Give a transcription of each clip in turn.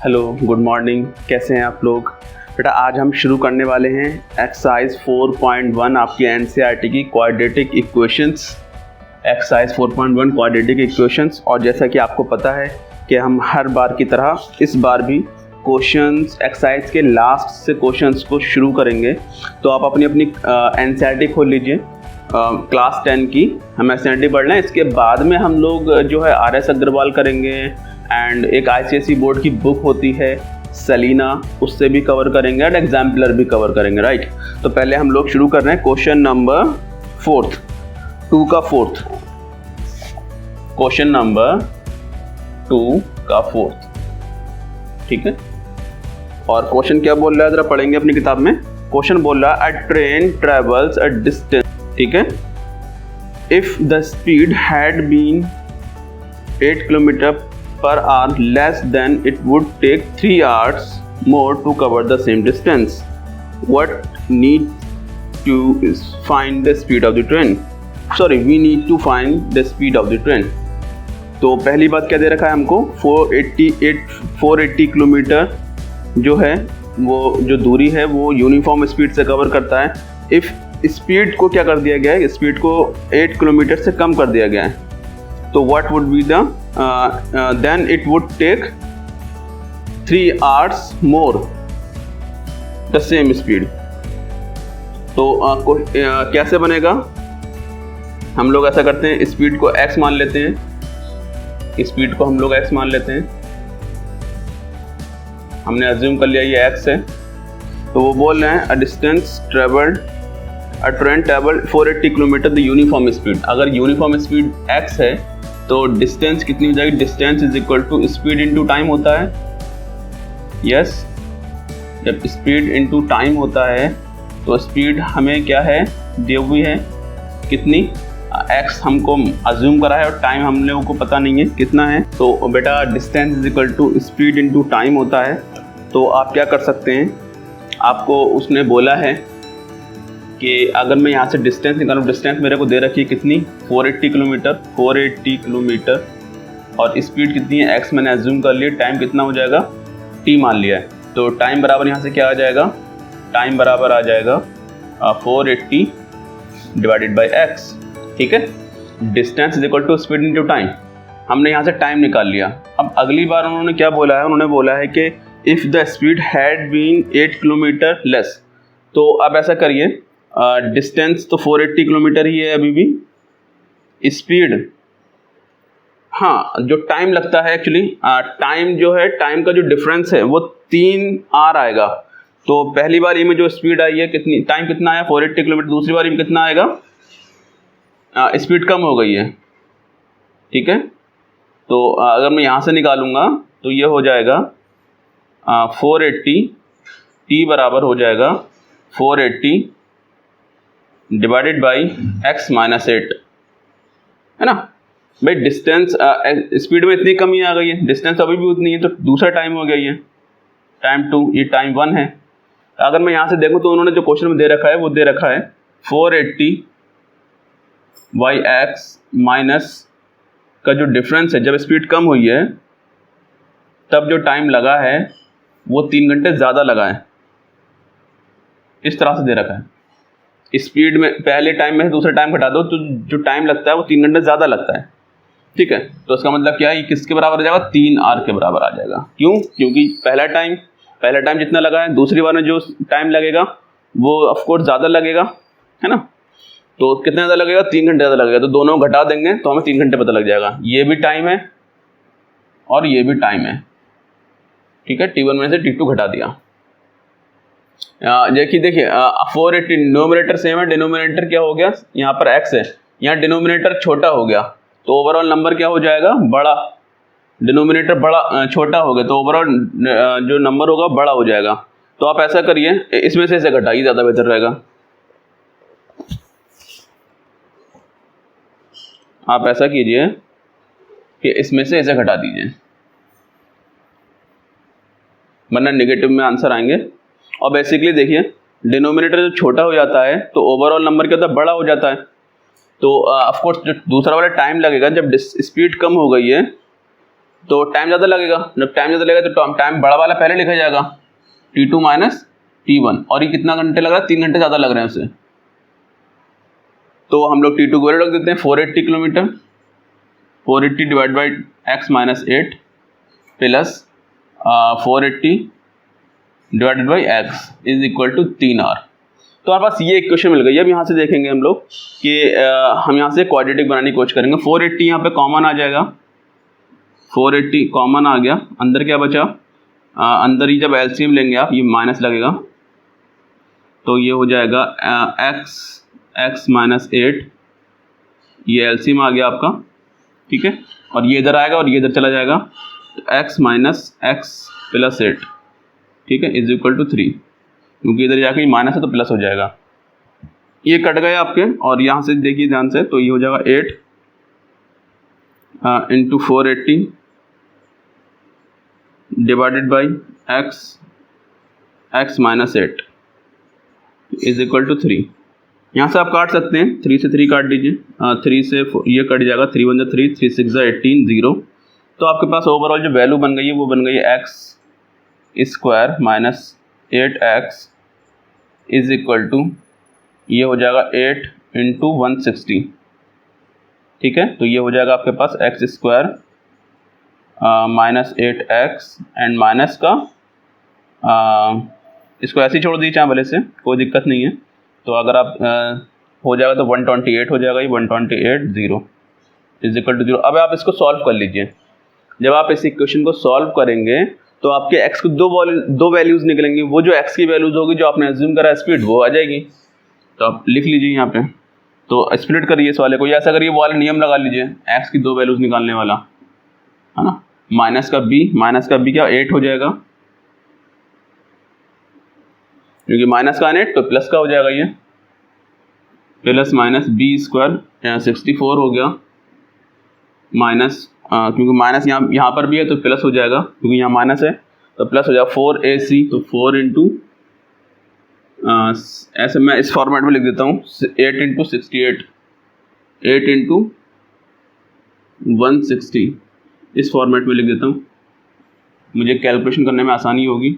Hello, good morning. कैसे हैं आप लोग? बेटा आज हम शुरू करने वाले हैं एक्सरसाइज 4.1 आपकी एनसीईआरटी की quadratic equations. Exercise 4.1 quadratic equations. और जैसा कि आपको पता है कि हम हर बार की तरह इस बार भी क्वेश्चंस एक्सरसाइज के लास्ट से क्वेश्चंस को शुरू करेंगे। तो आप अपनी अपनी एनसीईआरटी खोल लीजिए, क्लास 10 की हम एनसीईआरटी पढ़ लें। इसके बाद में हम लोग जो है आर.एस. अग्रवाल करेंगे एंड एक आईसीएसई बोर्ड की बुक होती है सलीना, उससे भी कवर करेंगे एंड एग्जाम्पलर भी कवर करेंगे, राइट। तो पहले हम लोग शुरू कर रहे हैं क्वेश्चन नंबर 4, 2 का 4th, क्वेश्चन नंबर 2 का 4th, ठीक है। और क्वेश्चन क्या बोल रहा है जरा पढ़ेंगे अपनी किताब में। क्वेश्चन बोल रहा है a train travels a distance, ठीक है, if the speed had been 8 kilometre per hour less than it would take 3 hours more to cover the same distance. What need to find the speed of the train? Sorry, we need to find the speed of the train. तो पहली बात क्या दे रखा है हमको, 480 kilometre जो है वो जो दूरी है वो यूनिफॉर्म स्पीड से कवर करता है। इफ़ स्पीड को क्या कर दिया गया है, स्पीड को 8 किलोमीटर से कम कर दिया गया है, तो what would be the then it would take 3 hours more the same speed. तो कैसे बनेगा? हम लोग ऐसा करते हैं, स्पीड को x मान लेते हैं, स्पीड को हम लोग x मान लेते हैं, हमने अज्यूम कर लिया ये x है। तो वो बोल रहे हैं a distance travelled a train travelled 480 kilometre the uniform speed. अगर यूनिफॉर्म स्पीड x है तो डिस्टेंस कितनी हो जाएगी? Distance is equal to speed into time होता है। यस, जब स्पीड इनटू टाइम होता है तो स्पीड हमें क्या है दी हुई है, कितनी? x हमको अज्यूम करा है और टाइम हम लोगों को पता नहीं है कितना है। तो बेटा distance is equal to speed into time होता है। तो आप क्या कर सकते हैं, आपको उसने बोला है कि अगर मैं यहाँ से डिस्टेंस निकालूँ, डिस्टेंस मेरे को दे रखी है कितनी? 480 किलोमीटर, और स्पीड कितनी है x मैंने अज्यूम कर लिया, टाइम कितना हो जाएगा? t मान लिया है। तो टाइम बराबर यहाँ से क्या आ जाएगा? टाइम बराबर आ जाएगा 480 डिवाइडेड बाई x, ठीक है। Distance is equal to speed into time. हमने यहाँ से टाइम निकाल लिया। अब अगली बार उन्होंने क्या बोला है, उन्होंने बोला है कि if the speed had been 8 kilometre less. तो अब ऐसा करिए, डिस्टेंस तो 480 किलोमीटर ही है अभी भी, स्पीड, हाँ जो टाइम लगता है एक्चुअली टाइम जो है, टाइम का जो डिफरेंस है वो 3 आवर आएगा। तो पहली बारी में जो स्पीड आई है कितनी, टाइम कितना आया? 480 किलोमीटर। दूसरी बारी में कितना आएगा? स्पीड कम हो गई है, ठीक है। तो अगर मैं यहाँ से निकालूंगा तो ये हो जाएगा 480, t बराबर हो जाएगा 480 डिवाइडेड बाई x माइनस 8, है ना भाई। डिस्टेंस स्पीड में इतनी कमी आ गई है, डिस्टेंस अभी भी उतनी है, तो दूसरा टाइम हो गया ये टाइम 2, ये टाइम 1 है। अगर मैं यहाँ से देखूँ तो उन्होंने जो क्वेश्चन में दे रखा है वो दे रखा है 480 बाई x माइनस का जो डिफरेंस है, जब स्पीड कम हुई है तब जो टाइम लगा है वो 3 घंटे ज़्यादा लगा है, इस तरह से दे रखा है। स्पीड में पहले टाइम में से दूसरा टाइम घटा दो तो जो टाइम लगता है वो 3 घंटे ज़्यादा लगता है, ठीक है। तो इसका मतलब क्या है, ये किसके बराबर आ जाएगा? 3 आवर के बराबर आ जाएगा। क्यों? क्योंकि पहला टाइम जितना लगा है, दूसरी बार में जो टाइम लगेगा वो ऑफकोर्स ज़्यादा लगेगा, है ना। तो कितना ज़्यादा लगेगा? 3 घंटे ज़्यादा लगेगा। तो दोनों घटा देंगे तो हमें 3 घंटे पता लग जाएगा। ये भी टाइम है और ये भी टाइम है, ठीक है। T1 में से T2 घटा दिया। देखिए 480 डिनोमिनेटर सेम है, डिनोमिनेटर क्या हो गया, यहाँ पर x है, यहाँ डिनोमिनेटर छोटा हो गया, तो ओवरऑल नंबर क्या हो जाएगा? बड़ा। डिनोमिनेटर बड़ा छोटा हो गया तो ओवरऑल जो नंबर होगा बड़ा हो जाएगा। तो आप ऐसा करिए, इसमें से इसे घटाइए, ज़्यादा बेहतर रहेगा। आप ऐसा कीजिए कि इसमें से इसे घटा दीजिए, वरना नेगेटिव में आंसर आएंगे। और बेसिकली देखिए डिनोमिनेटर जो छोटा हो जाता है तो ओवरऑल नंबर क्या होता है? बड़ा हो जाता है। तो ऑफकोर्स जो दूसरा वाला टाइम लगेगा, जब स्पीड कम हो गई है तो टाइम ज़्यादा लगेगा, जब टाइम ज़्यादा लगेगा तो टाइम बड़ा वाला पहले लिखा जाएगा T2 माइनस T1, और ये कितना घंटे लग रहा है, 3 घंटे ज़्यादा लग रहे हैं उसे। तो हम लोग T2 को वैल्यू रख देते हैं 480 kilometre, 480 divide by x minus 8 plus 480 divided by x is equal to 3 hour. तो हमारे पास ये इक्वेशन मिल गई। अब यहाँ से देखेंगे हम लोग कि हम यहाँ से क्वाड्रेटिक बनाने की कोशिश करेंगे। 480 यहाँ पे कॉमन आ जाएगा, 480 कॉमन आ गया, अंदर क्या बचा, अंदर ही जब एलसीएम लेंगे आप, ये माइनस लगेगा तो ये हो जाएगा x माइनस 8, ये एलसीएम आ गया आपका, ठीक है, और ये इधर आएगा और ये इधर चला जाएगा, तो x माइनस x प्लस 8, ठीक है, इज इक्वल टू 3, क्योंकि इधर जाके माइनस है तो प्लस हो जाएगा। ये कट गए आपके, और यहाँ से देखिए ध्यान से, तो ये हो जाएगा 8 into 480 divided by x minus 8 is equal to 3। यहाँ से आप काट सकते हैं, 3 से 3 काट दीजिए, 3 से ये कट जाएगा, 3 1 3, 3 6 18, 0। तो आपके पास ओवरऑल जो वैल्यू बन गई है वो बन गई है x square minus 8x is equal to, ये हो जाएगा 8 इंटू 160, ठीक है। तो ये हो जाएगा आपके पास x square minus 8x and minus का इसको ऐसे ही छोड़ दीजिए चाहे भले से, कोई दिक्कत नहीं है। तो अगर आप हो जाएगा तो 128 हो जाएगा, ये 128 0 इज इक्वल टू 0। अब आप इसको सॉल्व कर लीजिए। जब आप इस इक्वेशन को सॉल्व करेंगे तो आपके x को दो वैल्यूज़ निकलेंगी, वो जो x की वैल्यूज़ होगी जो आपने एज्यूम करा स्पीड वो आ जाएगी। तो आप लिख लीजिए यहाँ पे, तो स्प्लिट करिए इस वाले को, या ऐसा करिए वो वाला नियम लगा लीजिए, x की 2 वैल्यूज़ निकालने वाला, है ना। माइनस का b क्या 8 हो जाएगा, क्योंकि माइनस का 8 तो प्लस का हो जाएगा, ये प्लस माइनस b स्क्वायर 64 हो गया, माइनस क्योंकि माइनस यहाँ पर भी है तो प्लस हो जाएगा, क्योंकि यहाँ माइनस है तो प्लस हो जाएगा 4ac, तो 4 इंटू ऐसे मैं इस फॉर्मेट में लिख देता हूँ 8 इंटू 68, 8 इंटू 160 इस फॉर्मेट में लिख देता हूँ, मुझे कैलकुलेशन करने में आसानी होगी।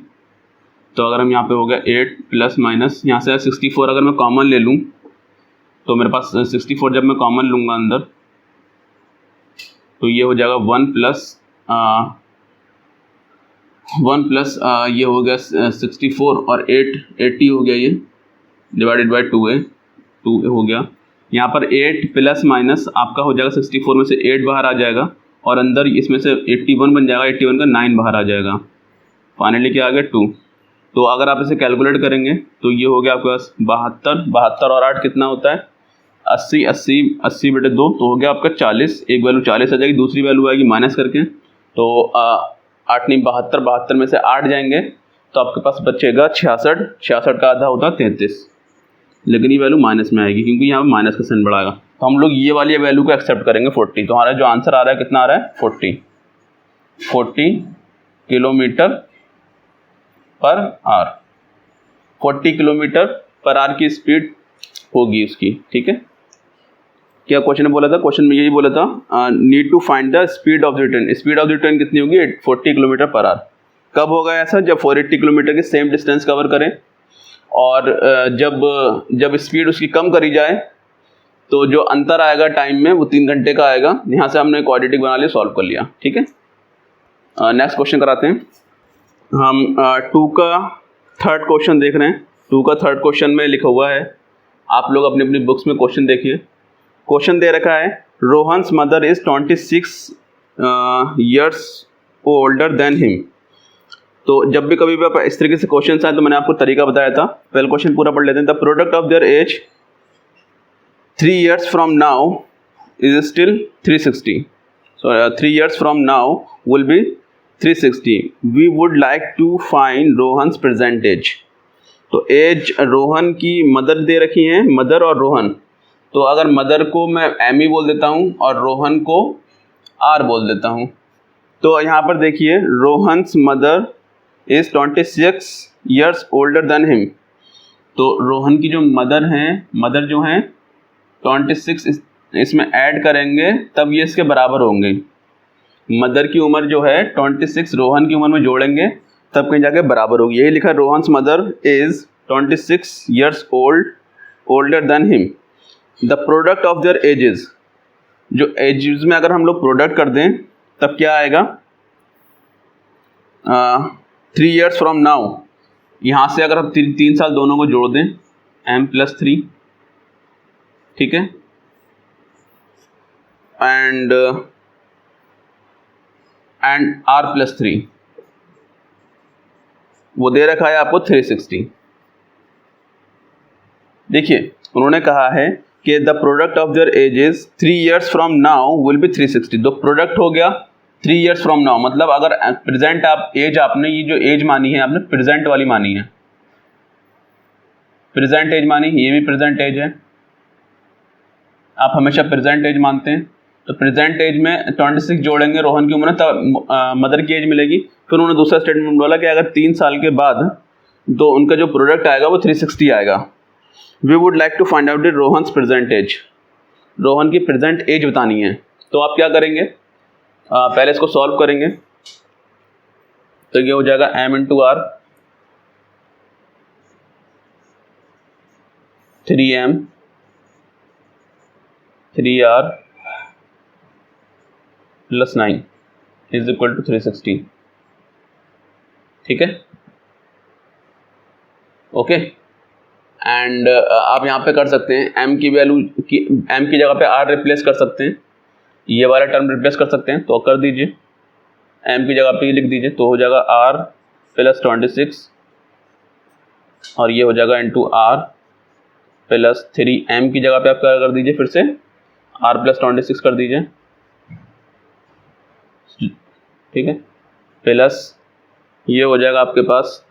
तो अगर हम यहाँ पे हो गया 8 प्लस माइनस यहाँ से 64 अगर मैं कॉमन ले लूँ तो मेरे पास 64 जब मैं कॉमन लूँगा अंदर तो ये हो जाएगा 1 प्लस ये हो गया 64 और 80 हो गया, ये डिवाइडेड बाई 2 हो गया। यहाँ पर 8 प्लस माइनस आपका हो जाएगा 64 में से 8 बाहर आ जाएगा और अंदर इसमें से 81 बन जाएगा, 81 का 9 बाहर आ जाएगा, फाइनली क्या आ गया 2। तो अगर आप इसे कैलकुलेट करेंगे तो ये हो गया आपके पास 72 और 8 कितना होता है 80 बटे 2, तो हो गया आपका 40। एक वैल्यू 40 आ जाएगी, दूसरी वैल्यू आएगी माइनस करके, तो 8 नहीं 72 में से 8 जाएंगे तो आपके पास बचेगा 66 का आधा होता है 33, लेकिन ये वैल्यू माइनस में आएगी क्योंकि यहाँ पर माइनस का साइन बढ़ाएगा। तो हम लोग ये वाली वैल्यू को एक्सेप्ट करेंगे 40। तो हमारा जो आंसर आ रहा है कितना आ रहा है 40 kilometre per hour, 40 kilometre per hour की स्पीड होगी उसकी, ठीक है। क्या क्वेश्चन ने बोला था, क्वेश्चन में यही बोला था need to find the speed of the train. Speed of the train कितनी होगी 40 किलोमीटर पर आवर। कब होगा ऐसा, जब 480 किलोमीटर की सेम डिस्टेंस कवर करें और जब स्पीड उसकी कम करी जाए तो जो अंतर आएगा टाइम में वो 3 घंटे का आएगा। यहाँ से हमने क्वाड्रेटिक बना लिया, सॉल्व कर लिया, ठीक है। नेक्स्ट क्वेश्चन कराते हैं हम। 2 का थर्ड क्वेश्चन देख रहे हैं। 2 का थर्ड क्वेश्चन में लिखा हुआ है, आप लोग अपनी अपनी बुक्स में क्वेश्चन देखिए। क्वेश्चन दे रखा है Rohan's mother is 26 years older than him. तो जब भी कभी भी आप इस तरीके से क्वेश्चन आए तो मैंने आपको तरीका बताया था। पहले क्वेश्चन पूरा पढ़ लेते हैं। The product of their age 3 years from now is still 360. So 3 years from now will be 360. We would like to find Rohan's present age. तो एज रोहन की मदर दे रखी है, मदर और रोहन। तो अगर मदर को मैं एम ई बोल देता हूँ और रोहन को आर बोल देता हूँ। तो यहाँ पर देखिए Rohan's mother is 26 years older than him। तो रोहन की जो मदर हैं, मदर जो हैं 26 इसमें ऐड करेंगे तब ये इसके बराबर होंगे। मदर की उम्र जो है 26 रोहन की उम्र में जोड़ेंगे तब कहीं जाके बराबर होगी। यही लिखा है, Rohan's mother is 26 years older than him. The product of there edges, जो एजेस में अगर हम लोग प्रोडक्ट कर दें तब क्या आएगा, 3 years फ्रॉम नाउ, यहाँ से अगर हम 3 साल दोनों को जोड़ दें m+3, ठीक है, एंड r+3, वो दे रखा है आपको 360। देखिए उन्होंने कहा है कि the product of there edges 3 years from now will be 360। तो प्रोडक्ट हो गया 3 years फ्रॉम नाउ, मतलब अगर प्रेजेंट आप एज, आपने ये जो एज मानी है आपने प्रेजेंट वाली मानी है, प्रेजेंट एज मानी, ये भी प्रेजेंट एज है, आप हमेशा प्रेजेंट एज मानते हैं। तो प्रेजेंट एज में 26 जोड़ेंगे रोहन की उम्र, तब मदर की एज मिलेगी। फिर उन्होंने दूसरा स्टेटमेंट बोला कि अगर 3 साल के बाद तो उनका जो प्रोडक्ट आएगा वो 360 आएगा। We would like to find out the Rohan's present age, Rohan की प्रेजेंट एज बतानी है। तो आप क्या करेंगे, पहले इसको सॉल्व करेंगे, तो ये हो जाएगा m×r, 3m 3r + 9 is equal to 360, ठीक है, ओके। एंड आप यहाँ पे कर सकते हैं m की वैल्यू की, m की जगह पे r रिप्लेस कर सकते हैं, ये वाला टर्म रिप्लेस कर सकते हैं, तो कर दीजिए, m की जगह पे ये लिख दीजिए, तो हो जाएगा r + 26 और ये हो जाएगा × r + 3, m की जगह पे आप क्या कर दीजिए, फिर से r + 26 कर दीजिए, ठीक है, प्लस ये हो जाएगा आपके पास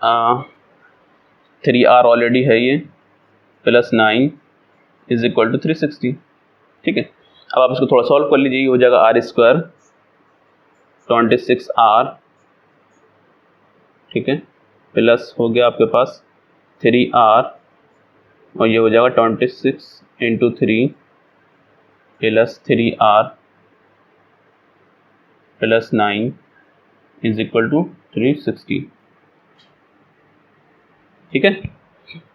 3r ऑलरेडी है ये, + 9 इज इक्वल टू 360, ठीक है। अब आप इसको थोड़ा सॉल्व कर लीजिए, ये हो जाएगा r² 26r, ठीक है, प्लस हो गया आपके पास 3r और ये हो जाएगा 26 × 3 + 3r + 9 इज इक्वल टू 360, ठीक है,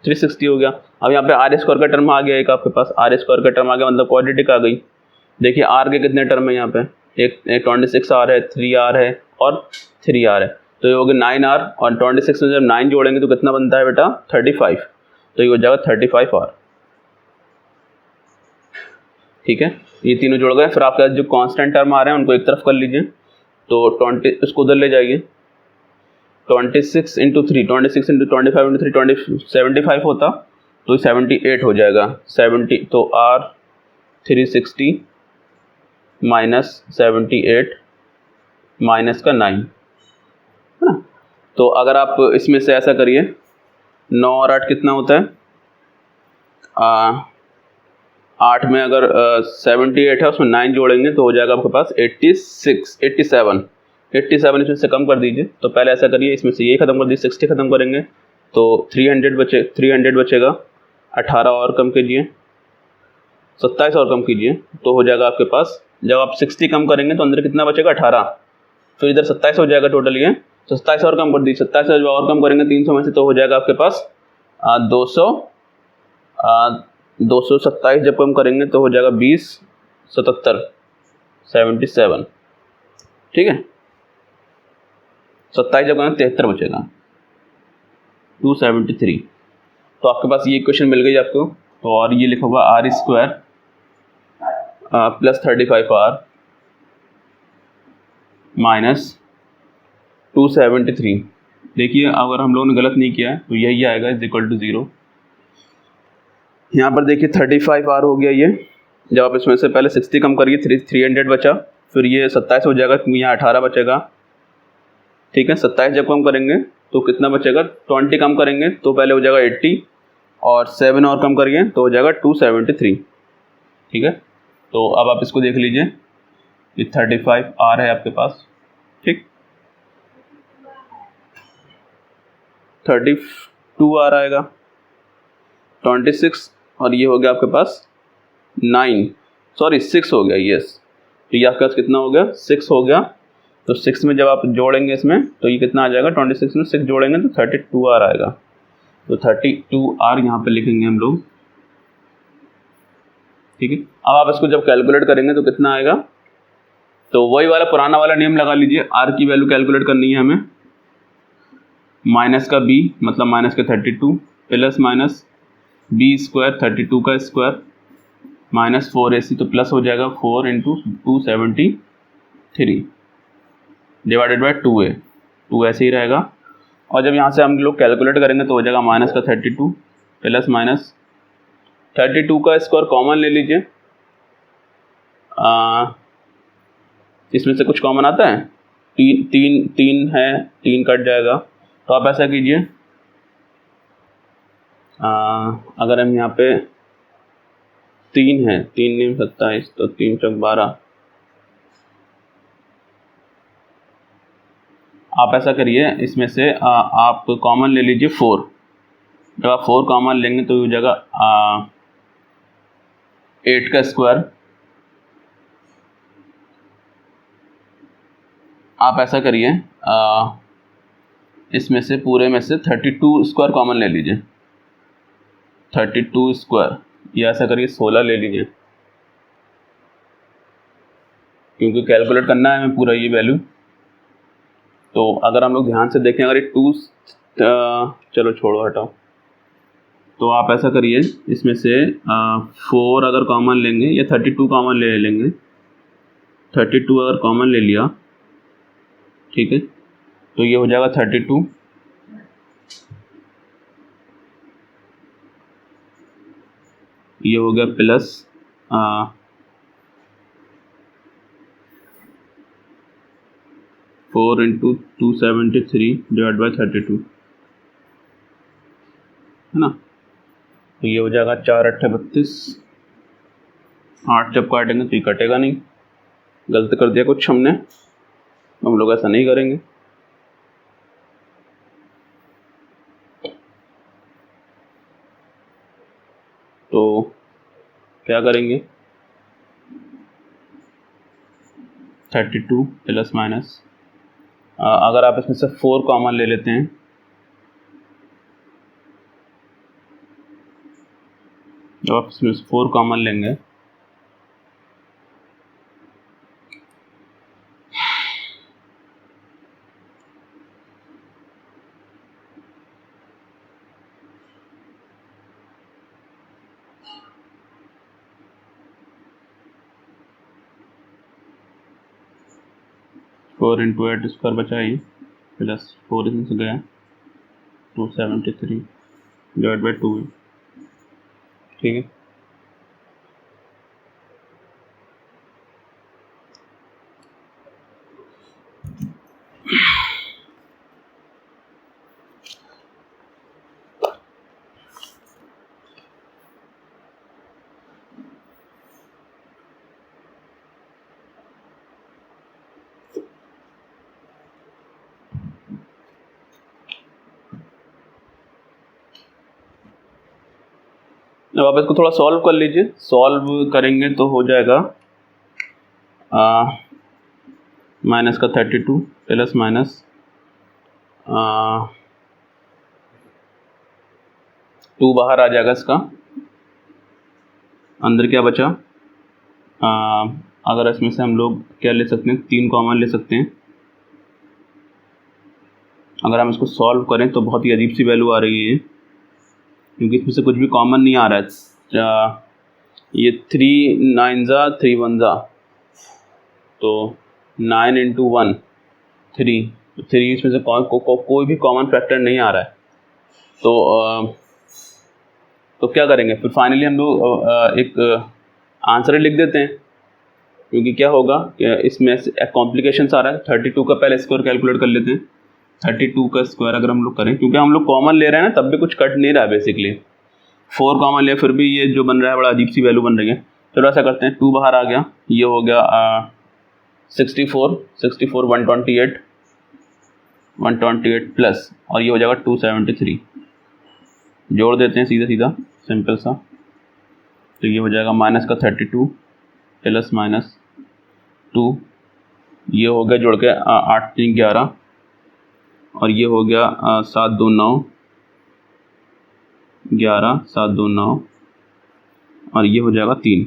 360 हो गया। अब यहाँ पे r² का टर्म आ गया, एक आपके पास r² का टर्म आ गया, मतलब क्वाड्रेटिक आ गई। देखिए r के कितने टर्म है यहाँ पे, एक 26r है, 3r है और 3r है, तो ये हो गया 9r, और 26 में जब 9 जोड़ेंगे तो कितना बनता है बेटा, 35, तो ये हो जाएगा 35r, ठीक है। ये तीनों जुड़ गए। फिर आपके जो कांस्टेंट टर्म आ रहे हैं उनको एक तरफ कर लीजिए, तो 20 इसको उधर ले जाइए, 26 × 3, 26 × 25 × 3 75 होता, तो 78 हो जाएगा, 70, तो r 360 - 78 माइनस का 9, है ना। तो अगर आप इसमें से ऐसा करिए, 9 और 8 कितना होता है, 8 में अगर 78 है, उसमें 9 जोड़ेंगे तो हो जाएगा आपके पास 87 इसमें से कम कर दीजिए। तो पहले ऐसा करिए, इसमें से ये खत्म कर दीजिए, 60 खत्म करेंगे तो 300 बचेगा, 18 और कम कीजिए, 27 और कम कीजिए, तो हो जाएगा आपके पास, जब आप 60 कम करेंगे तो अंदर कितना बचेगा, 18, तो इधर 27 हो जाएगा टोटल ये, तो 27 और कम कर दीजिए, 27 और कम करेंगे 300 में से, तो हो जाएगा आपके पास 227 जब कम करेंगे तो हो जाएगा 20, 77, 77, ठीक है, 27 जब करेंगे 73 बचेगा, 273। तो आपके पास ये इक्वेशन मिल गई आपको। तो और ये लिखा होगा r² + 35r - 273। देखिए अगर हम लोगों ने गलत नहीं किया है तो यही आएगा, इज इक्वल टू 0। यहाँ पर देखिए 35r हो गया ये, जब आप इसमें से पहले 60 कम करिए 300 बचा, फिर ये 27 हो जाएगा, यहाँ 18 बचेगा, ठीक है। 27 जब कम करेंगे तो कितना बचेगा, 20 कम करेंगे तो पहले हो जाएगा 80, और 7 और कम करिए तो हो जाएगा 273, ठीक है। तो अब आप इसको देख लीजिए, ये 35r है आपके पास, ठीक, 32r आएगा, 26 और ये हो गया आपके पास 6 हो गया, यस, तो ये आपके पास कितना हो गया, 6 हो गया, तो 6 में जब आप जोड़ेंगे इसमें तो ये कितना आ जाएगा, 26 में 6 जोड़ेंगे तो 32R आएगा। तो 32R यहाँ पे लिखेंगे हम लोग, ठीक है। अब आप इसको जब कैलकुलेट करेंगे तो कितना आएगा, तो वही वाला पुराना वाला नियम लगा लीजिए। R की वैल्यू कैलकुलेट करनी है हमें, माइनस का B मतलब माइनस का 32 प्लस माइनस B स्क्वायर 32 का स्क्वायर माइनस 4AC तो प्लस हो जाएगा 4 इंटू 273 डिवाइडेड बाई 2A, 2 ऐसे ही रहेगा। और जब यहाँ से हम लोग कैलकुलेट करेंगे तो हो जाएगा माइनस का 32 प्लस माइनस 32 का स्क्वायर कॉमन ले लीजिए, इसमें से कुछ कॉमन आता है, तीन है, 3 कट जाएगा। तो आप ऐसा कीजिए, अगर हम यहाँ पे 3 है, 3 नहीं 27 तो 3 चौक 12, आप ऐसा करिए इसमें से आप कॉमन ले लीजिए 4। जब आप 4 कॉमन लेंगे तो ये जगह 8 का स्क्वायर, आप ऐसा करिए इसमें से पूरे में से 32 स्क्वायर कॉमन ले लीजिए, 32 स्क्वायर, या ऐसा करिए 16 ले लीजिए, क्योंकि कैलकुलेट करना है हमें पूरा ये वैल्यू। तो अगर हम लोग ध्यान से देखें, अगर ये 2 चलो छोड़ो हटाओ, तो आप ऐसा करिए इसमें से 4 अगर कॉमन लेंगे या 32 कॉमन ले लेंगे, 32 अगर कॉमन ले लिया, ठीक है, तो ये हो जाएगा 32 ये हो गया प्लस 4 इंटू 273 डिवाइड बाई 32, है ना। तो ये हो जाएगा 4 8 32, 8 जब काटेंगे तो ये कटेगा नहीं, गलत कर दिया कुछ हमने, हम लोग ऐसा नहीं करेंगे। तो क्या करेंगे, 32 प्लस माइनस, अगर आप इसमें से 4 कॉमन ले लेते हैं, जब आप इसमें से 4 कॉमन लेंगे फोर इंटू 8 स्क्वायर बचाइए प्लस 4 इसमें से गया 273 डिवाइड बाई 2, ठीक है। अब आप इसको थोड़ा सॉल्व कर लीजिए, सॉल्व करेंगे तो हो जाएगा माइनस का 32 प्लस माइनस 2 बाहर आ जाएगा, इसका अंदर क्या बचा, अगर इसमें से हम लोग क्या ले सकते हैं, 3 कॉमन ले सकते हैं। अगर हम इसको सॉल्व करें तो बहुत ही अजीब सी वैल्यू आ रही है, क्योंकि इसमें से कुछ भी कॉमन नहीं आ रहा है। ये 3 9 जा 3 1 जा, तो 9 इंटू 1 3, 3 इसमें से कोई भी कॉमन फैक्टर नहीं आ रहा है। तो क्या करेंगे फिर, फाइनली हम लोग एक आंसर ही लिख देते हैं, क्योंकि क्या होगा इसमें कॉम्प्लिकेशंस आ रहा है। 32 का पहले स्क्वायर कैलकुलेट कर लेते हैं, 32 का स्क्वायर अगर हम लोग करें, क्योंकि हम लोग कॉमन ले रहे हैं ना, तब भी कुछ कट नहीं रहा है बेसिकली, 4 कॉमन ले फिर भी ये जो बन रहा है बड़ा अजीब सी वैल्यू बन रही है। चलो ऐसा करते हैं, 2 बाहर आ गया, ये हो गया 64 128 प्लस, और ये हो जाएगा 273, जोड़ देते हैं सीधा सीधा सिंपल सा, तो ये हो जाएगा माइनस का 32 प्लस माइनस 2 ये हो गया जोड़ के 8 3 11, और ये हो गया 7 2 9 11, 7 2 9, और ये हो जाएगा 3,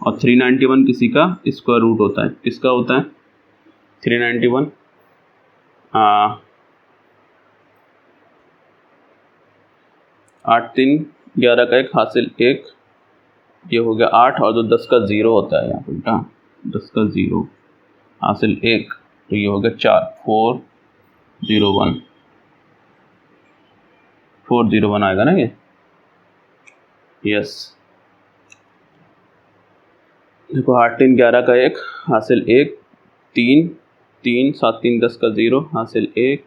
और 391 किसी का स्क्वायर रूट होता है। किसका होता है 391? 8 3 11 का 1 हासिल 1, ये हो गया 8, और जो 10 का 0 होता है यहाँ पे बेटा, 10 का 0 हासिल 1, तो ये हो गया 4 4 0 1, 4 0 1 आएगा ना ये। यस, देखो 8 3 11 का 1 हासिल 1, 3 3 7 3 10 का 0 हासिल 1,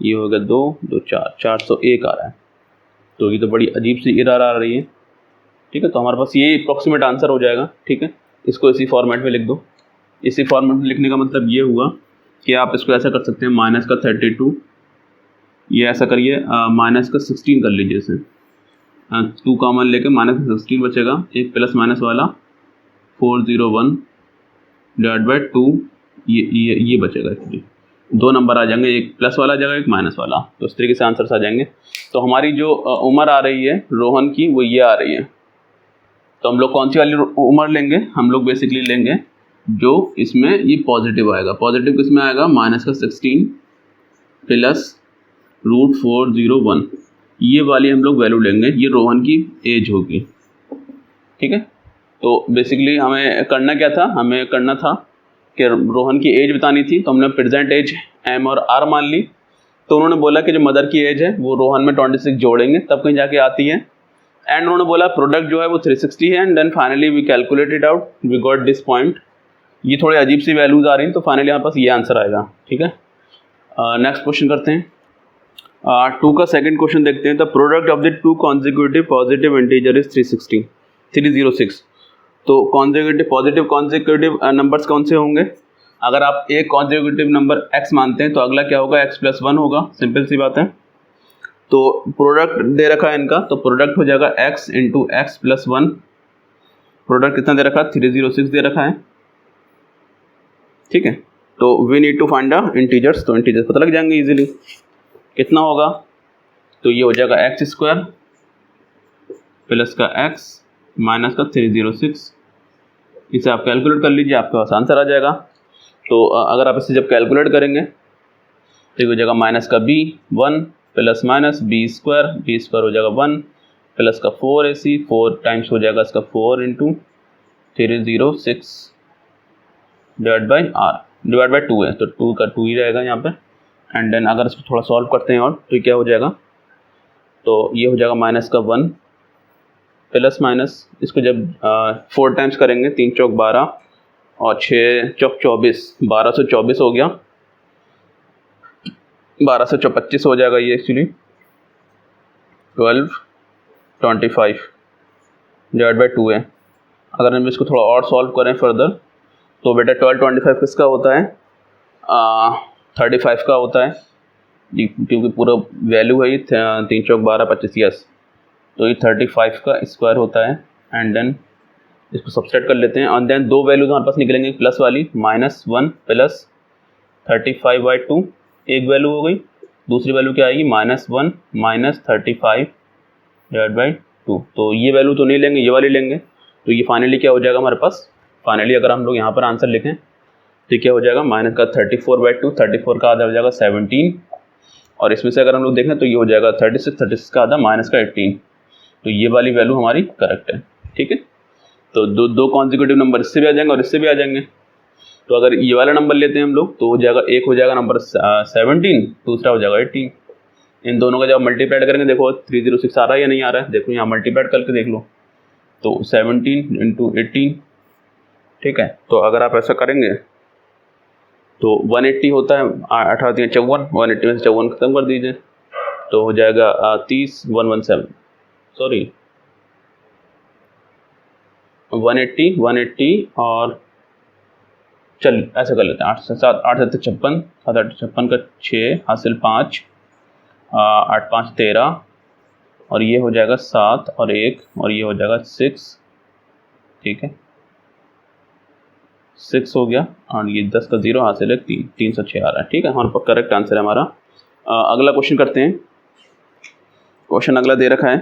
ये हो गया 2 2 4 401 आ रहा है। तो ये तो बड़ी अजीब सी एरर आ रही है। ठीक है, तो हमारे पास ये अप्रॉक्सीमेट आंसर हो जाएगा। ठीक है, इसको इसी फॉर्मेट में लिख दो। इसी फॉर्मेट में लिखने का मतलब ये हुआ कि आप इसको ऐसा कर सकते हैं, माइनस का 32, ये ऐसा करिए माइनस का 16 कर लीजिए इसे, 2 कॉमन लेके माइनस का 16 बचेगा, एक प्लस माइनस वाला 401 डिवाइड बाई 2, ये बचेगा। एक्चुअली 2 नंबर आ जाएंगे, एक प्लस वाला आ जाएगा, एक माइनस वाला, तो इस तरीके से आंसर्स आ जाएंगे। तो हमारी जो उम्र आ रही है रोहन की वो ये आ रही है। तो हम लोग कौन सी वाली उम्र लेंगे, हम लोग बेसिकली लेंगे जो इसमें ये पॉजिटिव आएगा। पॉजिटिव किस में आएगा, माइनस का 16 प्लस रूट 401, ये वाली हम लोग वैल्यू लेंगे, ये रोहन की एज होगी। ठीक है, तो बेसिकली हमें करना क्या था, हमें करना था कि रोहन की एज बतानी थी, तो हमने प्रेजेंट एज एम और आर मान ली। तो उन्होंने बोला कि जो मदर की एज है वो रोहन में 26 जोड़ेंगे तब कहीं जाके आती है, एंड उन्होंने बोला प्रोडक्ट जो है वो 360 है, and then finally we calculated out, we got this point. ये थोड़ी अजीब सी वैल्यूज आ रही हैं, तो फाइनली हमारे पास ये आंसर आएगा। ठीक है, नेक्स्ट क्वेश्चन करते हैं। 2 का सेकंड क्वेश्चन देखते हैं। The product of the 2 consecutive positive integer is 306। तो कॉन्जिक्यूटिव नंबर्स कौन से होंगे? अगर आप एक कॉन्जिक्यूटिव नंबर x मानते हैं तो अगला क्या होगा, x + 1 होगा, सिंपल सी बात है। तो प्रोडक्ट दे रखा है इनका, तो प्रोडक्ट हो जाएगा x × x + 1। प्रोडक्ट कितना दे रखा है, 306 दे रखा है। ठीक है, तो we need to find the integers, तो इंटीजर्स पता लग जाएंगे इजीली। कितना होगा, तो ये हो जाएगा x² प्लस का x माइनस का 306। इसे आप कैलकुलेट कर लीजिए, आपके पास आंसर आ जाएगा। तो अगर आप इसे जब कैलकुलेट करेंगे तो ये हो जाएगा माइनस का b 1 प्लस माइनस b² हो जाएगा 1 प्लस का 4ac, 4 टाइम्स हो जाएगा इसका 4 × 306 डिवाइड बाई 2 है, तो 2 का 2 ही रहेगा यहाँ पे। एंड देन अगर इसको थोड़ा सॉल्व करते हैं और तो क्या हो जाएगा, तो ये हो जाएगा माइनस का 1 प्लस माइनस, इसको जब 4 टाइम्स करेंगे, 3 चौक 12 और 6 चौक 24, 1224 हो गया, 1225 हो जाएगा ये एक्चुअली। 1225 डिवाइड बाई 2 है। अगर हम इसको थोड़ा और सॉल्व करें फर्दर तो बेटा 1225 किसका होता है, 35 का होता है, क्योंकि पूरा वैल्यू है ये 3 चौक 12 25, यस, तो ये 35 का स्क्वायर होता है। एंड देन इसको सब्सट्रैक्ट कर लेते हैं, और देन दो वैल्यूज हमारे पास निकलेंगे प्लस वाली, -1 प्लस 35/2 एक वैल्यू हो गई, दूसरी वैल्यू क्या आएगी, -1 माइनस 35 डिवाइड बाई 2। तो ये वैल्यू तो नहीं लेंगे, ये वाली लेंगे। तो ये फाइनली क्या हो जाएगा हमारे पास, फाइनली अगर हम लोग यहाँ पर आंसर लिखें तो क्या हो जाएगा, माइनस का 34/2, 34 का आधा हो जाएगा 17, और इसमें से अगर हम लोग देखें तो ये हो जाएगा 36 का आधा माइनस का 18। तो ये वाली वैल्यू हमारी करेक्ट है। ठीक है, तो दो कॉन्जिक्यूटिव नंबर इससे भी आ जाएंगे और इससे भी आ जाएंगे। तो अगर ये वाला नंबर लेते हैं हम लोग तो हो जाएगा, एक हो जाएगा नंबर 17, दूसरा हो जाएगा 18। इन दोनों का जब मल्टीप्लाइड करेंगे, देखो 306 आ रहा है या नहीं आ रहा है, देखो यहाँ मल्टीप्लाइड करके देख लो, तो 17 × 18। ठीक है, तो अगर आप ऐसा करेंगे तो 180 होता है, 18 × 54, 180 में से 54 खत्म कर दीजिए, तो हो जाएगा 30 117, सॉरी 180 और चल ऐसा कर लेते हैं, 8 से 7 8 7 56, 7 8 56 का 6 हासिल 5, 8 5 13, और ये हो जाएगा 7 और 1, और ये हो जाएगा 6। ठीक है, 6 हो गया और ये 10 का 0 हासिल है 3, 306 आ रहा है। ठीक है, हमारे पास करेक्ट आंसर है हमारा। अगला क्वेश्चन करते हैं। क्वेश्चन अगला दे रखा है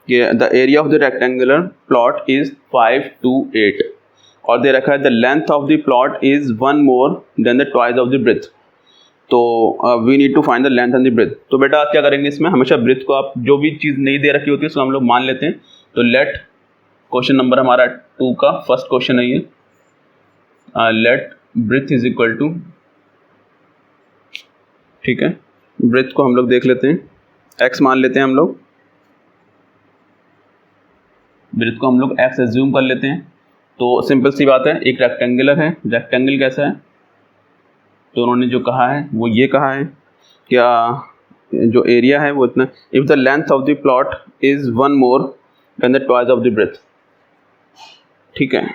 कि the area of the rectangular plot is 5 to 8 और दे रखा है the length of the plot is 1 more than the twice of the breadth. तो we need to find the length and the breadth. तो बेटा आप क्या करेंगे, इसमें हमेशा ब्रेथ को आप जो भी चीज़ नहीं दे रखी होती है उसको हम लोग मान लेते हैं। तो लेट क्वेश्चन नंबर हमारा 2 का फर्स्ट क्वेश्चन है ये, let breadth is equal to, ठीक है, ब्रेथ को हम लोग देख लेते हैं, x मान लेते हैं हम लोग, ब्रेथ को हम लोग x एज्यूम कर लेते हैं। तो सिंपल सी बात है, एक रेक्टेंगुलर है, रेक्टेंगल कैसा है, तो उन्होंने जो कहा है वो ये कहा है क्या जो एरिया है वो इतना, if the length of the plot is 1 more than the twice of the breadth. ठीक है,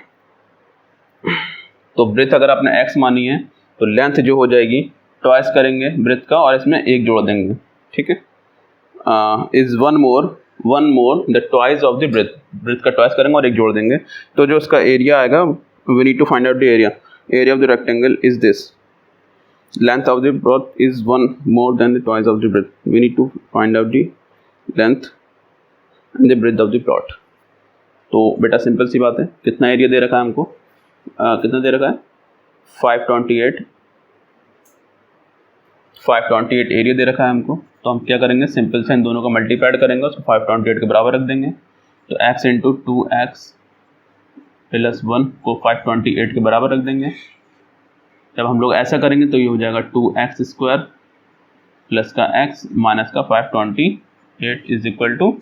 तो ब्रेथ अगर आपने x मानी है तो लेंथ जो हो जाएगी ट्वाइस करेंगे ब्रेथ का और इसमें एक जोड़ देंगे। ठीक है, is 1 more the twice of the breadth, breadth का ट्वाइस करेंगे और एक जोड़ देंगे। तो जो इसका एरिया आएगा, we need to find out the area of the rectangle is this, length of the plot is 1 more than the twice of the breadth. We need to find out the length and the breadth of the plot. तो बेटा simple सी बात है, कितना area दे रखा है हमको, कितना दे रखा है 528 एरिया दे रखा है हमको। तो हम क्या करेंगे, सिंपल से इन दोनों का मल्टीप्लाइड करेंगे, उसको 528 के बराबर रख देंगे। तो x इंटू 2x प्लस 1 को 528 के बराबर रख देंगे। जब हम लोग ऐसा करेंगे तो ये हो जाएगा 2x स्क्वायर प्लस का x माइनस का 528 इज इक्वल टू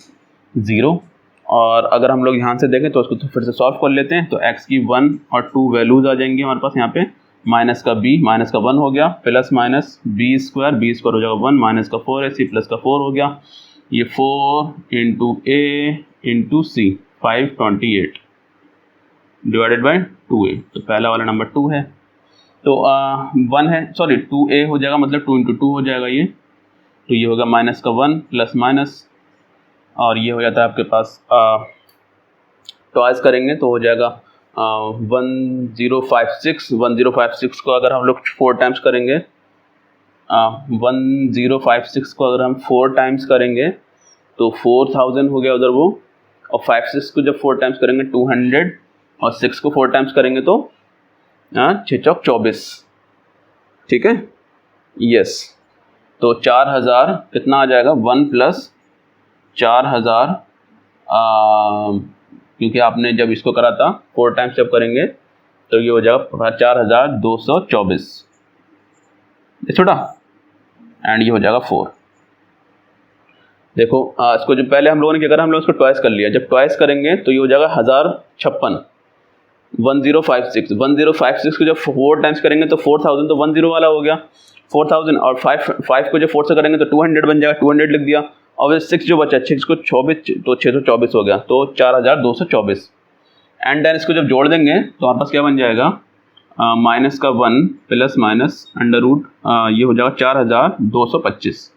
0। और अगर हम लोग यहाँ से देखें तो उसको तो फिर से सॉल्व कर लेते हैं। तो x की 1 और 2 वैल्यूज आ जाएंगी हमारे पास यहाँ पे, माइनस का b, माइनस का 1 हो गया, प्लस माइनस b स्क्वायर हो जाएगा 1, माइनस का 4ac प्लस का 4 हो गया, ये 4 into a into c 528 divided by 2a। तो पहला वाला नंबर 2 है, तो 1 है, सॉरी 2a हो जाएगा, मतलब 2 इंटू 2 हो जाएगा ये। तो ये होगा माइनस का 1 प्लस माइनस, और ये हो जाता है आपके पास ट्वाइस करेंगे तो हो जाएगा 1056 को अगर हम लोग 4 टाइम्स करेंगे, 1056 को अगर हम 4 टाइम्स करेंगे तो 4000 हो गया उधर वो, और 56 को जब 4 टाइम्स करेंगे 200, और 6 को 4 टाइम्स करेंगे तो 6 चौक 24। ठीक है, यस। तो 4000 कितना आ जाएगा, 1 प्लस 4000, क्योंकि आपने जब इसको करा था 4 टाइम्स जब करेंगे तो ये हो जाएगा 4224 छोटा, एंड ये हो जाएगा 4। देखो इसको जो पहले हम लोगों ने क्या करा, हम लोग इसको ट्वाइस कर लिया, जब ट्वाइस करेंगे तो ये हो जाएगा 1056, 1056 को जब 4 टाइम्स करेंगे तो 4000 तो 10 वाला हो गया 4000, और 5 को जब 4 से करेंगे तो 200 बन जाएगा, 200 लिख दिया, और 6 जो बचा 6 को 24 तो 624 हो गया, तो 4224। एंड देन इसको जब जोड़ देंगे तो हमारे पास क्या बन जाएगा, माइनस का 1 प्लस माइनस अंडर रूट, ये हो जाएगा 4225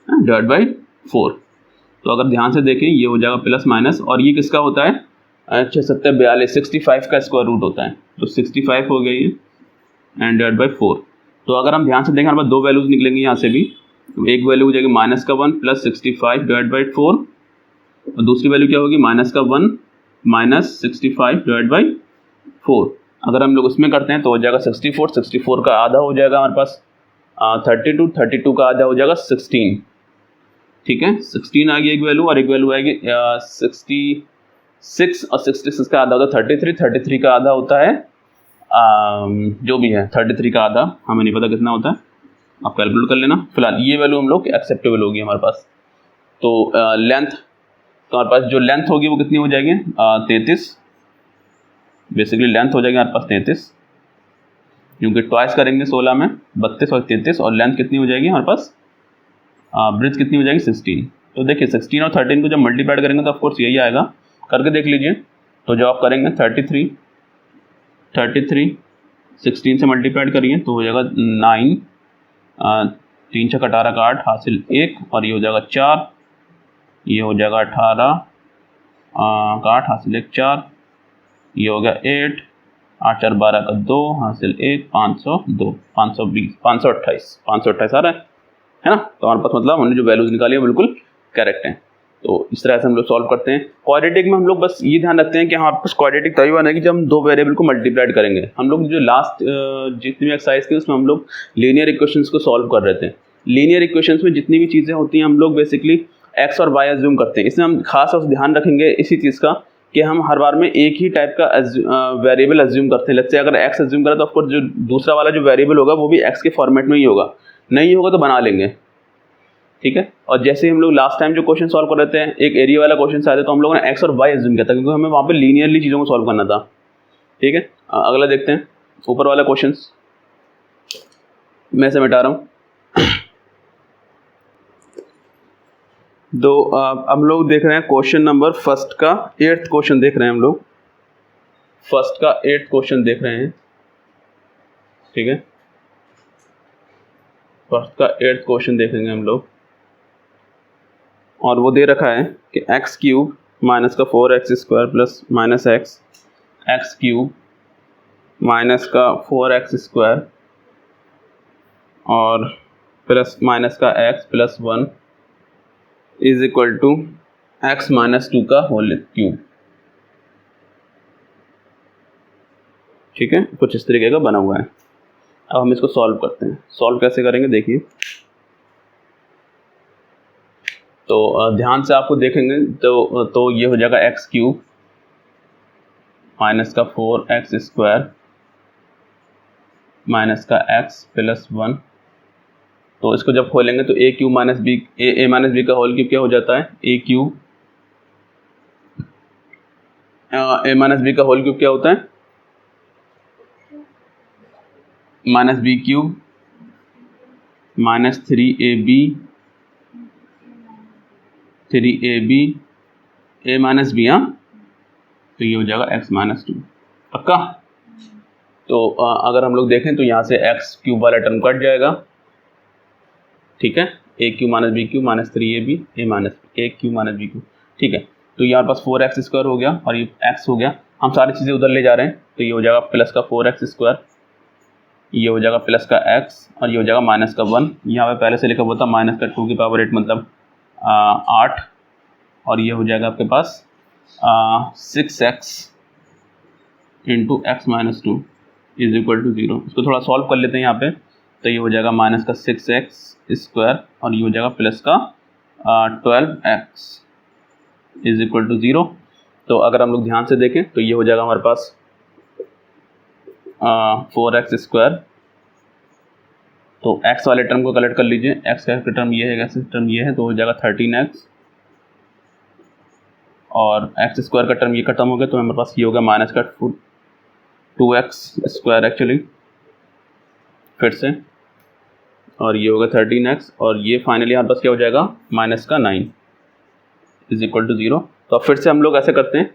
डिवाइड बाई 4। तो अगर ध्यान से देखें ये हो जाएगा प्लस माइनस, और ये किसका होता है, 6 7 42 65 का स्क्वायर रूट होता है, तो 65 हो गया ये, एंड डिवाइड बाई 4। तो अगर हम ध्यान से देखें हमारे पास 2 वैल्यूज निकलेंगे यहाँ से भी, तो एक वैल्यू हो जाएगी माइनस का 1 प्लस 65 डिवाइड बाई 4, और दूसरी वैल्यू क्या होगी, माइनस का 1 माइनस 65 डिवाइड बाई 4। अगर हम लोग उसमें करते हैं तो हो जाएगा 64 का आधा हो जाएगा हमारे पास 32 का आधा हो जाएगा 16। ठीक है, 16 आ गई एक वैल्यू, और एक वैल्यू आएगी 66, और 66 का आधा होता है 33 का आधा होता है जो भी है 33 का आधा, हमें नहीं पता कितना होता है, आप कैलकुलेट कर लेना। फिलहाल ये वैल्यू हम लोग एक्सेप्टेबल होगी हमारे पास। तो लेंथ, तो हमारे पास जो लेंथ होगी वो कितनी हो जाएगी, 33, बेसिकली लेंथ हो जाएगी हमारे पास 33, क्योंकि ट्वाइस करेंगे 16 में 32 और 33, और लेंथ कितनी हो जाएगी हमारे पास, ब्रिज कितनी हो जाएगी 16। तो देखिए 16 और 13 को जब मल्टीप्लाइड करेंगे तो ऑफकोर्स यही आएगा, करके देख लीजिए। तो जब आप करेंगे 33 16 से मल्टीप्लाइड करिए तो हो जाएगा 9, 3 6 18 का 8 हासिल 1, और ये हो जाएगा 4, ये हो जाएगा 18 का 8 हासिल 1 4, ये हो गया 8, 8 4 12 का 2 हासिल 1, 502, 520, 528, 528 आ रहा है ना। तो हमारे पास मतलब हमने जो वैल्यूज निकाली है बिल्कुल करेक्ट हैं। तो इस तरह से हम लोग सॉल्व करते हैं। क्वाड्रेटिक में हम लोग बस ये ध्यान रखते हैं कि हमारे पास क्वाड्रेटिक तभी बना है कि जब हम दो वेरिएबल को मल्टीप्लाइड करेंगे। हम लोग जो लास्ट जितनी भी एक्सरसाइज थी उसमें हम लोग लीनियर इक्वेशंस को सॉल्व कर रहे थे। लीनियर इक्वेशंस में जितनी भी चीज़ें होती हैं हम लोग बेसिकली एक्स और वाई अज्यूम करते हैं। इसमें हम खास तौर से ध्यान रखेंगे इसी चीज़ का कि हम हर बार में एक ही टाइप का वेरिएबल अज्यूम करते हैं। लेट्स से अगर एक्स अज्यूम करें तो ऑफकोर्स जो दूसरा वाला जो वेरिएबल होगा वो भी एक्स के फॉर्मेट में ही होगा, नहीं होगा तो बना लेंगे, ठीक है। और जैसे हम लोग लास्ट टाइम जो क्वेश्चन सॉल्व कर रहे थे, एक एरिया वाला क्वेश्चन आया था तो हम लोगों ने एक्स और वाई अज्यूम किया था क्योंकि हमें वहाँ पे लीनियरली चीज़ों को सॉल्व करना था, ठीक है। अगला देखते हैं ऊपर वाला क्वेश्चन मैं से मिटा रहा हूँ। तो हम लोग देख रहे हैं क्वेश्चन नंबर फर्स्ट का 8th क्वेश्चन देख रहे हैं हम लोग, फर्स्ट का 8th क्वेश्चन देख रहे हैं, ठीक है। फर्स्ट का 8th क्वेश्चन देखेंगे हम लोग और वो दे रखा है कि एक्स क्यूब माइनस का 4x² plus minus x cube minus का 4x² और प्लस माइनस का x plus 1 is equal to x minus 2 का होल क्यूब, ठीक है। कुछ इस तरीके का बना हुआ है। अब हम इसको सॉल्व करते हैं। सॉल्व कैसे करेंगे देखिए, तो ध्यान से आपको देखेंगे तो ये हो जाएगा एक्स क्यूब माइनस का 4x² माइनस का x प्लस 1। तो इसको जब खोलेंगे तो a cube minus b a minus b का होल क्यूब क्या हो जाता है, ए क्यूब ए माइनस बी का होल क्यूब क्या होता है, minus B cube minus 3ab a minus b, हाँ। तो ये हो जाएगा x माइनस 2, पक्का। तो अगर हम लोग देखें तो यहाँ से एक्स क्यूब वाला टर्म कट जाएगा, ठीक है। ए cube minus B cube minus 3ab A cube minus B cube, ठीक है। तो यहाँ पास 4x² हो गया और ये x हो गया। हम सारी चीज़ें उधर ले जा रहे हैं तो ये हो जाएगा प्लस का 4x², ये हो जाएगा प्लस का x और ये हो जाएगा माइनस का 1। यहाँ पे पहले से लिखा हुआ था माइनस का 2 की पावर 8 मतलब 8 और ये हो जाएगा आपके पास 6x into x minus 2 is equal to 0। इसको थोड़ा सॉल्व कर लेते हैं यहाँ पे। तो ये हो जाएगा माइनस का 6x² और ये हो जाएगा प्लस का 12x इज इक्वल टू 0। तो अगर हम लोग ध्यान से देखें तो ये हो जाएगा हमारे पास 4x²। तो x वाले टर्म को कलेक्ट कर लीजिए, x का टर्म ये है, x टर्म ये है, तो हो जाएगा 13x और x² का टर्म ये खत्म हो गया तो हमारे पास ये होगा माइनस का 2x² एक्चुअली फिर से, और ये होगा 13x और ये फाइनली हमारे पास क्या हो जाएगा माइनस का 9 इज इक्वल टू 0। तो अब फिर से हम लोग ऐसे करते हैं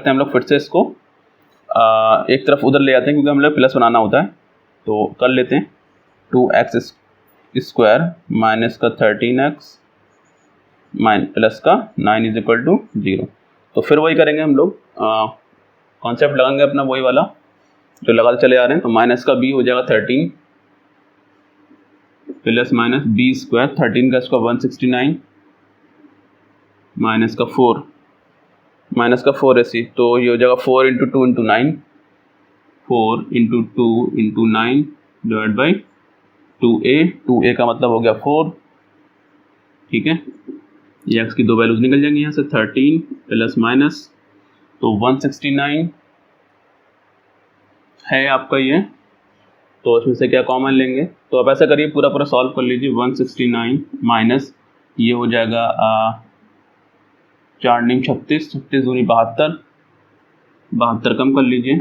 हम लोग फिर से इसको एक तरफ उधर ले जाते हैं क्योंकि हम लोग प्लस बनाना होता है। तो कर लेते हैं 2x² माइनस का 13x प्लस का 9 इज इक्वल टू 0। तो फिर वही करेंगे हम लोग, कॉन्सेप्ट लगाएंगे अपना वही वाला जो लगाते चले आ रहे हैं। तो माइनस का b हो जाएगा 13 प्लस माइनस b², 13 का इसका 169 माइनस का 4 ऐसी, तो ये हो जाएगा 4 into 2 into 9, 4 into 2 into 9 divide by 2a का मतलब हो गया 4, ठीक है। ये x की दो वैल्यूज निकल जाएंगी यहाँ से, 13 प्लस माइनस तो 169 है आपका ये। तो इसमें से क्या कॉमन लेंगे, तो आप ऐसा करिए पूरा सॉल्व कर लीजिए। 169 माइनस ये हो जाएगा 4 9 36, 36 दूनी 72, 72 कम कर लीजिए।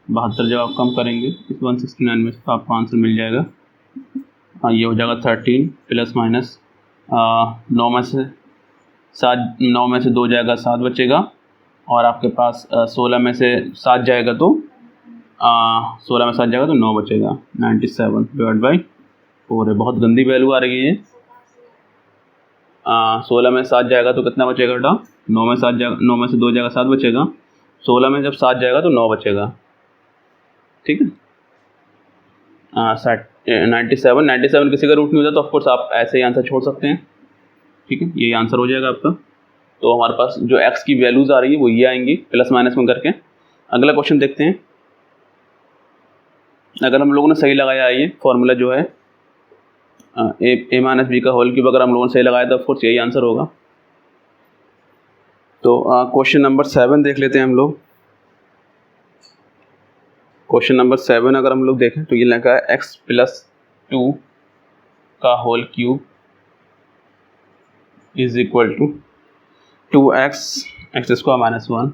72 जब आप कम करेंगे इस 169 में तो आपको आंसर मिल जाएगा। हाँ, ये हो जाएगा 13 प्लस माइनस 9 में से 2 जाएगा 7 बचेगा और आपके पास 16 में से 7 जाएगा तो 16 में 7 जाएगा तो 9 बचेगा। 97 डिवाइड बाई 4 है, बहुत गंदी वैल्यू आ रही है ये। 16 में 7 जाएगा तो कितना बचेगा बेटा, 9 में 7 जाएगा, 9 में से 2 जाएगा 7 बचेगा, 16 में जब 7 जाएगा तो 9 बचेगा। ठीक है, 97 किसी का रूट नहीं होता तो ऑफकोर्स आप ऐसे ही आंसर छोड़ सकते हैं। ठीक है, यही आंसर हो जाएगा आपका। तो हमारे पास जो x की वैल्यूज़ आ रही है वो ये आएंगी प्लस माइनस में करके। अगला क्वेश्चन देखते हैं। अगर हम लोगों ने सही लगाया है, ये फॉर्मूला जो है a माइनस बी का होल क्यूब, अगर हम लोगों ने सही लगाया तो ऑफकोर्स यही आंसर होगा। तो क्वेश्चन नंबर 7 देख लेते हैं हम लोग। क्वेश्चन नंबर 7 अगर हम लोग देखें तो ये लिखा है x प्लस 2 का whole cube is equal to 2x x square minus 1।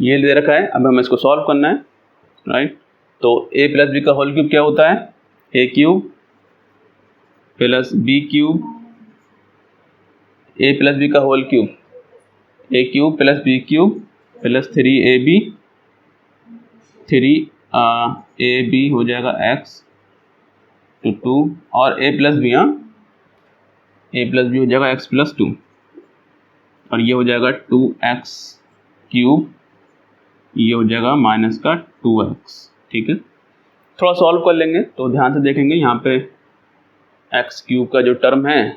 ये दे रखा है, अब हमें इसको सॉल्व करना है, राइट। तो a प्लस बी का होल क्यूब क्या होता है? a cube plus B cube, a plus B का whole cube a cube plus B cube plus 3ab, 3ab हो जाएगा x टू 2 और a plus B, a plus B हो जाएगा x प्लस 2 और ये हो जाएगा 2x क्यूब, ये हो जाएगा माइनस का 2x। ठीक है, थोड़ा सॉल्व कर लेंगे तो ध्यान से देखेंगे यहाँ पे x क्यूब का जो टर्म है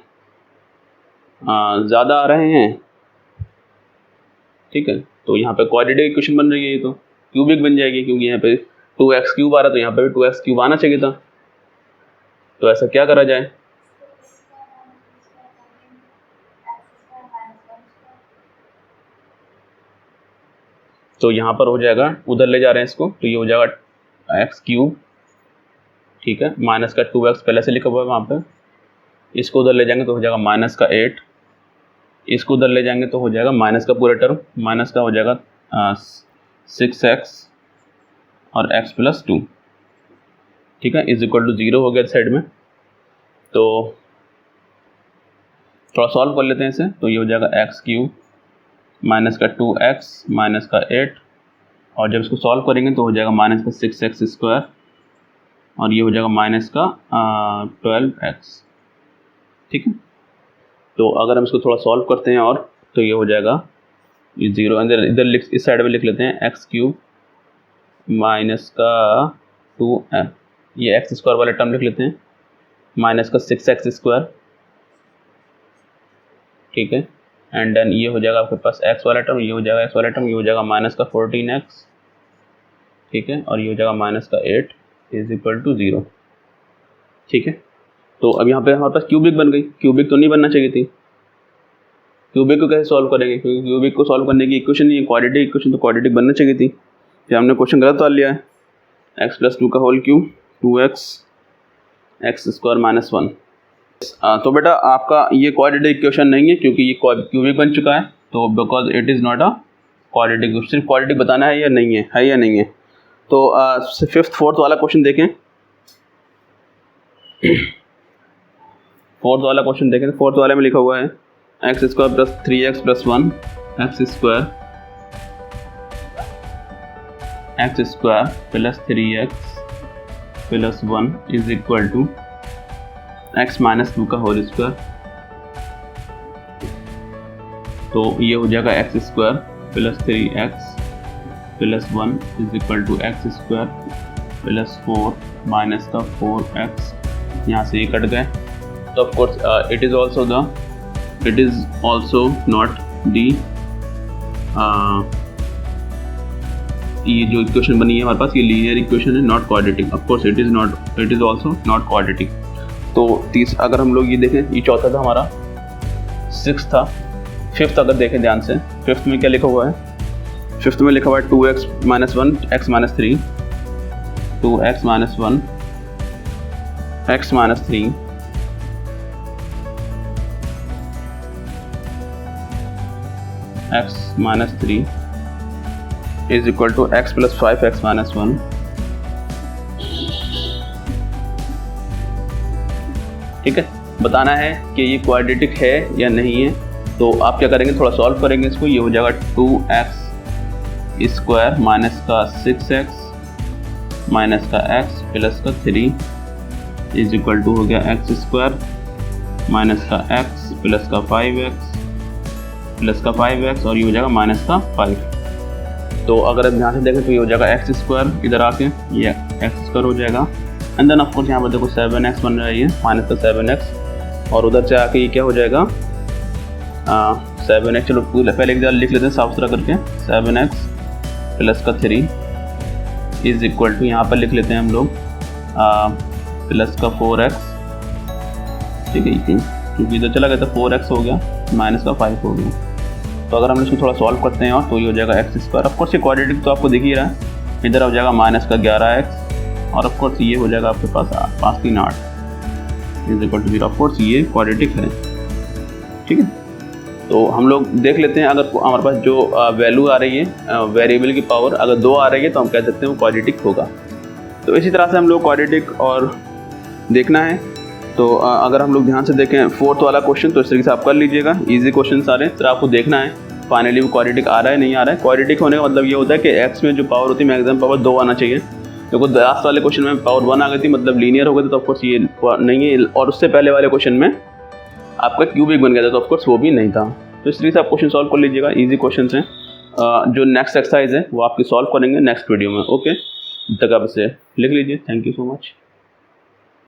ज़्यादा आ रहे हैं। ठीक है, तो यहाँ पे क्वाड्रेटिक इक्वेशन बन रही है, ये तो क्यूबिक बन जाएगी क्योंकि यहाँ पे 2x क्यूब आ रहा है तो यहाँ पे भी 2x क्यूब आना चाहिए था। तो ऐसा क्या करा जाए? तो यहाँ पर हो जाएगा, उधर ले जा रहे हैं इसको, तो ये हो जाएगा x क्यूब, ठीक है, माइनस का 2x पहले से लिखा हुआ है वहाँ पे, इसको उधर ले जाएंगे तो हो जाएगा माइनस का 8, इसको उधर ले जाएंगे तो हो जाएगा माइनस का पूरा टर्म, माइनस का हो जाएगा 6x और x प्लस 2। ठीक है, इज इक्वल टू 0 हो गया साइड में। तो थोड़ा सॉल्व कर लेते हैं इसे, तो ये हो जाएगा x क्यूब माइनस का 2x माइनस का 8 और जब इसको सॉल्व करेंगे तो हो जाएगा माइनस का 6x स्क्वायर और ये हो जाएगा माइनस का 12x। ठीक है, तो अगर हम इसको थोड़ा सॉल्व करते हैं और तो ये हो जाएगा, ये 0 इधर इस साइड में लिख लेते हैं x क्यूब माइनस का 2, ये x स्क्वायर वाला टर्म लिख लेते हैं, माइनस का 6x स्क्वायर। ठीक है, एंड देन ये हो जाएगा आपके पास x वाला टर्म, ये हो जाएगा x वाला टर्म, ये हो जाएगा माइनस का 14x। ठीक है, और ये हो जाएगा माइनस का 8 इज इक्वल टू 0। ठीक है, तो अब यहाँ पे हमारे पास क्यूबिक बन गई, क्यूबिक तो नहीं बनना चाहिए थी। क्यूबिक को कैसे सॉल्व करेंगे? क्योंकि क्यूबिक को सॉल्व करने की इक्वेशन नहीं है, क्वाड्रेटिक इक्वेशन, तो क्वाड्रेटिक बनना चाहिए थी। फिर हमने क्वेश्चन गलत डाल लिया है, x प्लस 2 का whole cube 2x x square minus 1। तो बेटा आपका ये क्वाड्रेटिक इक्वेशन नहीं है क्योंकि ये क्यूबिक बन चुका है, तो because it is not a quadratic. सिर्फ क्वाड्रेटिक बताना है या नहीं है, या नहीं है। तो 5th 4th वाला क्वेश्चन देखें। 4th वाला क्वेश्चन देखें, 4th वाले में लिखा हुआ है x square plus 3x plus 1 x square plus 3x plus 1 is equal to x minus 2 का होल स्क्वायर। तो ये हो जाएगा x square plus 3x plus 1 is equal to x square plus 4 minus का 4x, यहाँ से ये कट गए। तो of course it is also not the, ये जो इक्वेशन बनी है हमारे पास ये लीनियर इक्वेशन है, not quadratic. Of course it is also not quadratic. तो अगर हम लोग ये देखें, ये चौथा था हमारा, 6th था। 5th अगर देखें ध्यान से, 5th में क्या लिखा हुआ है? 5th में लिखा हुआ है 2x minus 1 x minus 3, 2x minus 1 x minus 3 x minus 3 is equal to x plus 5x minus 1। ठीक है, बताना है कि ये क्वाड्रेटिक है या नहीं है। तो आप क्या करेंगे, थोड़ा सॉल्व करेंगे इसको। ये हो जाएगा 2x स्क्वायर माइनस का 6x माइनस का x प्लस का 3 इज इक्वल टू हो गया x स्क्वायर माइनस का x प्लस का 5x प्लस का 5x और ये हो जाएगा माइनस का 5। तो अगर आप ध्यान से देखें तो ये हो जाएगा एक्स स्क्वायर, इधर आके ये एक्स स्क्वायर हो जाएगा। एंड देन ऑफकोर्स यहाँ पर देखो 7x बन रहा है, ये माइनस का 7x और उधर से आके ये क्या हो जाएगा 7x। चलो पहले एक बार लिख लेते हैं साफ सुथरा करके, 7x प्लस का 3 इज इक्वल टू, यहाँ पर लिख लेते हैं हम लोग प्लस का 4x, ठीक है, क्योंकि इधर चला गया था 4x हो गया माइनस का 5 हो गया। तो अगर हम इसको थोड़ा सॉल्व करते हैं और तो ये हो जाएगा एक्स स्क्वायर। ऑफकोर्स ये क्वाड्रेटिक तो आपको दिख ही रहा है, इधर हो जाएगा माइनस का 11x और ऑफकोर्स ये हो जाएगा आपके पास 5 3 8 इज इक्वल टू 0। ऑफकोर्स ये क्वाड्रेटिक है, ठीक है। तो हम लोग देख लेते हैं, अगर हमारे पास जो वैल्यू आ रही है वेरिएबल की पावर अगर 2 आ रही है तो हम कह सकते हैं वो क्वाड्रेटिक होगा। तो इसी तरह से हम लोग क्वाड्रेटिक और देखना है। तो अगर हम लोग ध्यान से देखें फोर्थ वाला क्वेश्चन, तो इस तरीके से आप कर लीजिएगा, इजी क्वेश्चन सारे। तो आपको देखना है फाइनली वो क्वाड्रेटिक आ रहा है नहीं आ रहा है। क्वाड्रेटिक होने का मतलब ये होता है कि एक्स में जो पावर होती है मैक्सिमम पावर 2 आना चाहिए। देखो लास्ट वाले क्वेश्चन में पावर 1 आ गई थी, मतलब लीनियर हो गए थे, तो ऑफकोर्स ये नहीं है। और उससे पहले वाले क्वेश्चन में आपका क्यूबिक बन गया था, तो ऑफकोर्स वो भी नहीं था। तो इस तरीके से आप क्वेश्चन सॉल्व कर लीजिएगा, ईजी क्वेश्चन हैं। जो नेक्स्ट एक्सरसाइज है वो आपकी सॉल्व करेंगे नेक्स्ट वीडियो में। ओके, तब तक आप इसे लिख लीजिए। Thank you so much.